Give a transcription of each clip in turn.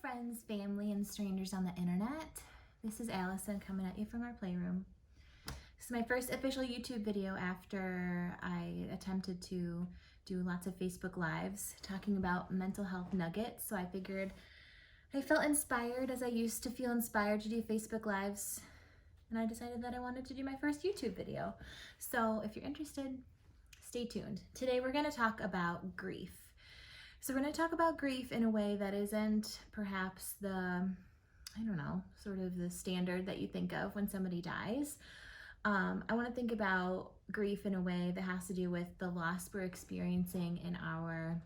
friends, family, and strangers on the internet. This is Allison coming at you from our playroom. This is my first official YouTube video after I attempted to do lots of Facebook Lives talking about mental health nuggets. So I figured I felt inspired, as I used to feel inspired to do Facebook Lives, and I decided that I wanted to do my first YouTube video. So if you're interested, stay tuned. Today we're going to talk about grief. So we're going to talk about grief in a way that isn't perhaps sort of the standard that you think of when somebody dies. I want to think about grief in a way that has to do with the loss we're experiencing in our,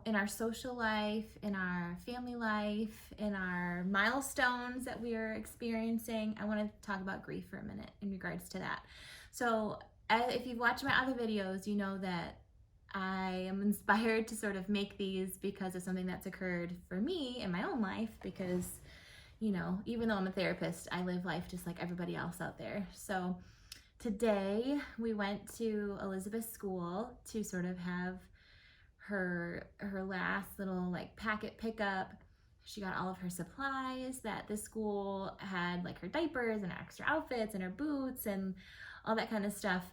in our social life, in our family life, in our milestones that we are experiencing. I want to talk about grief for a minute in regards to that. So if you've watched my other videos, you know that I am inspired to sort of make these because of something that's occurred for me in my own life, because, even though I'm a therapist, I live life just like everybody else out there. So today we went to Elizabeth's school to sort of have her last little packet pickup. She got all of her supplies that the school had, like her diapers and extra outfits and her boots and all that kind of stuff.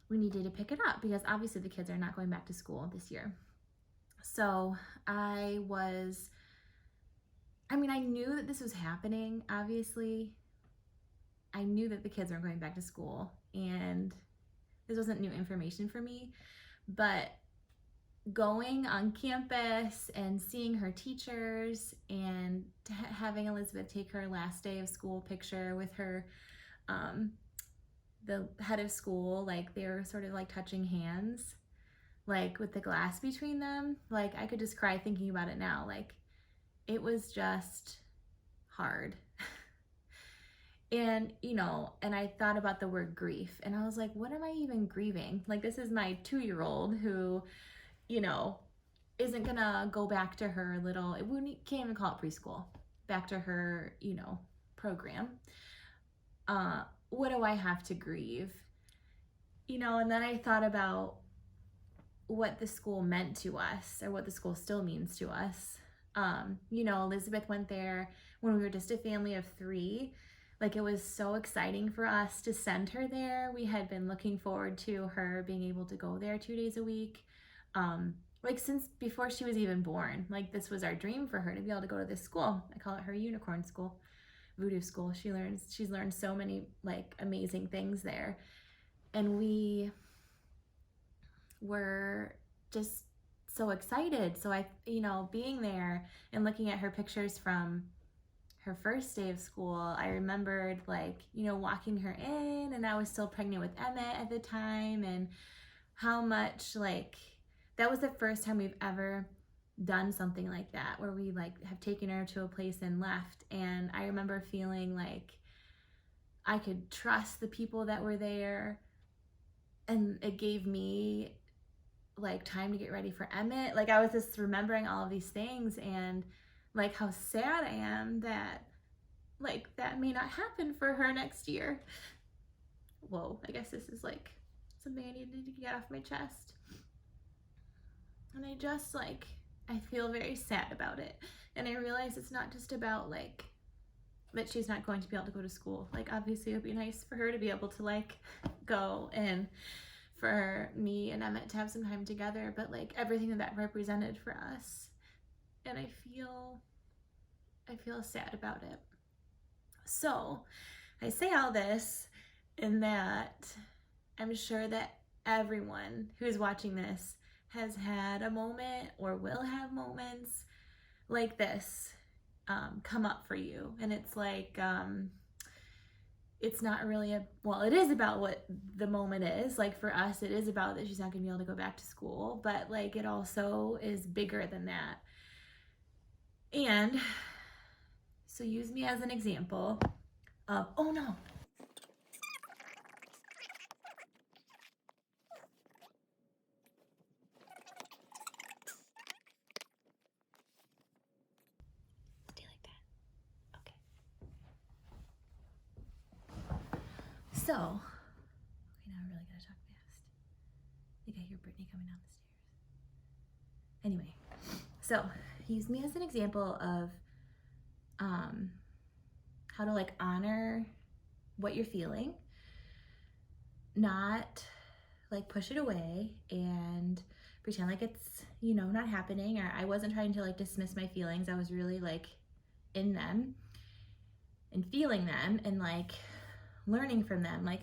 We needed to pick it up because obviously the kids are not going back to school this year. So I knew that this was happening, obviously. I knew that the kids weren't going back to school, and this wasn't new information for me, but going on campus and seeing her teachers and having Elizabeth take her last day of school picture with her, the head of school, they were sort of touching hands, with the glass between them. I could just cry thinking about it now. It was just hard. And, and I thought about the word grief, and I was like, what am I even grieving? This is my 2-year-old who, isn't gonna go back to her we can't even call it preschool, back to her, program. What do I have to grieve? And then I thought about what the school meant to us, or what the school still means to us. Elizabeth went there when we were just a family of 3. It was so exciting for us to send her there. We had been looking forward to her being able to go there 2 days a week. Since before she was even born. This was our dream for her, to be able to go to this school. I call it her unicorn school, voodoo school. She's learned so many amazing things there. And we were just so excited. So being there and looking at her pictures from her first day of school, I remembered walking her in, and I was still pregnant with Emmett at the time, and how much that was the first time we've ever done something like that, where we have taken her to a place and left. And I remember feeling I could trust the people that were there, and it gave me time to get ready for Emmett. I was just remembering all of these things, and how sad I am that that may not happen for her next year. Whoa, I guess this is something I needed to get off my chest. And I just I feel very sad about it. And I realize it's not just about that she's not going to be able to go to school. Obviously it would be nice for her to be able to go, and for me and Emmett to have some time together, but everything that represented for us. And I feel sad about it. So I say all this in that I'm sure that everyone who is watching this has had a moment, or will have moments like this come up for you. And it's it's not really it is about what the moment is. For us, it is about that she's not gonna be able to go back to school, but it also is bigger than that. And so use me as an example of, oh no. Stay like that. Okay. So, okay, now I really gotta talk fast. I think I hear Brittany coming down the stairs. Anyway, so he used me as an example of how to like honor what you're feeling, not like push it away and pretend like it's, you know, not happening. Or I wasn't trying to like dismiss my feelings. I was really like in them and feeling them and like learning from them. Like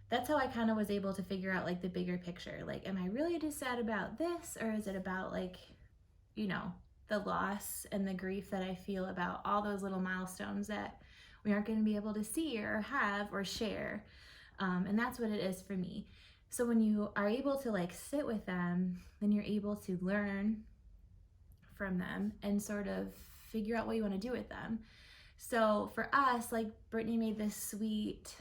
that's how I kind of was able to figure out like the bigger picture. Like, am I really just sad about this, or is it about like, you know, the loss and the grief that I feel about all those little milestones that we aren't going to be able to see or have or share. And that's what it is for me. So when you are able to like sit with them, then you're able to learn from them and sort of figure out what you want to do with them. So for us, like Brittany made this sweet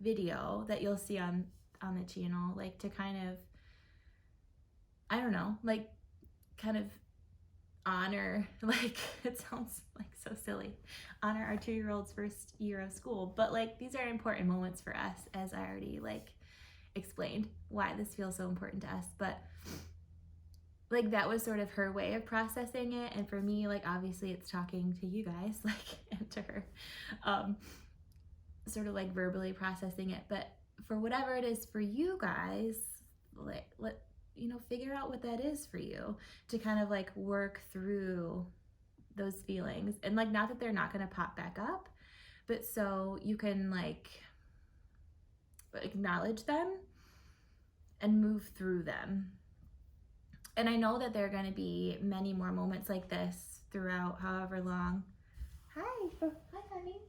video that you'll see on the channel, like to kind of, I don't know, like kind of honor, like it sounds like so silly, honor our 2-year-old's first year of school, but like these are important moments for us, as I already like explained why this feels so important to us. But like that was sort of her way of processing it, and for me, like obviously it's talking to you guys, like, and to her, sort of like verbally processing it. But for whatever it is for you guys, like let you know, figure out what that is for you, to kind of like work through those feelings. And like, not that they're not going to pop back up, but so you can like acknowledge them and move through them. And I know that there are going to be many more moments like this throughout however long. Hi, honey.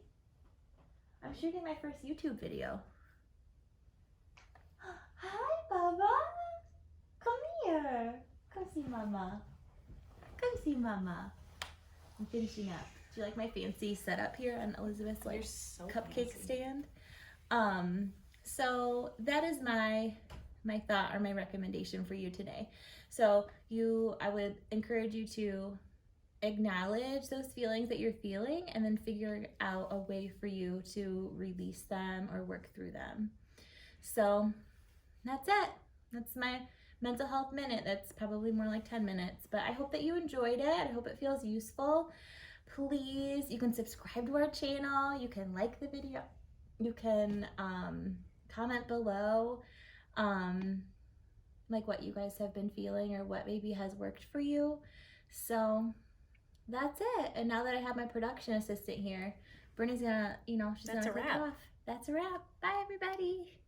I'm shooting my first YouTube video. Hi, Baba. Come here. Come see Mama. Come see Mama. I'm finishing up. Do you like my fancy setup here on Elizabeth's like cupcake stand? So that is my thought or my recommendation for you today. So I would encourage you to acknowledge those feelings that you're feeling and then figure out a way for you to release them or work through them. So that's it. That's my mental health minute. That's probably more like 10 minutes, but I hope that you enjoyed it. I hope it feels useful. Please, you can subscribe to our channel. You can like the video. You can comment below like what you guys have been feeling or what maybe has worked for you. So that's it. And now that I have my production assistant here, Brittany's gonna, you know, she's gonna take off. That's a wrap. Bye, everybody.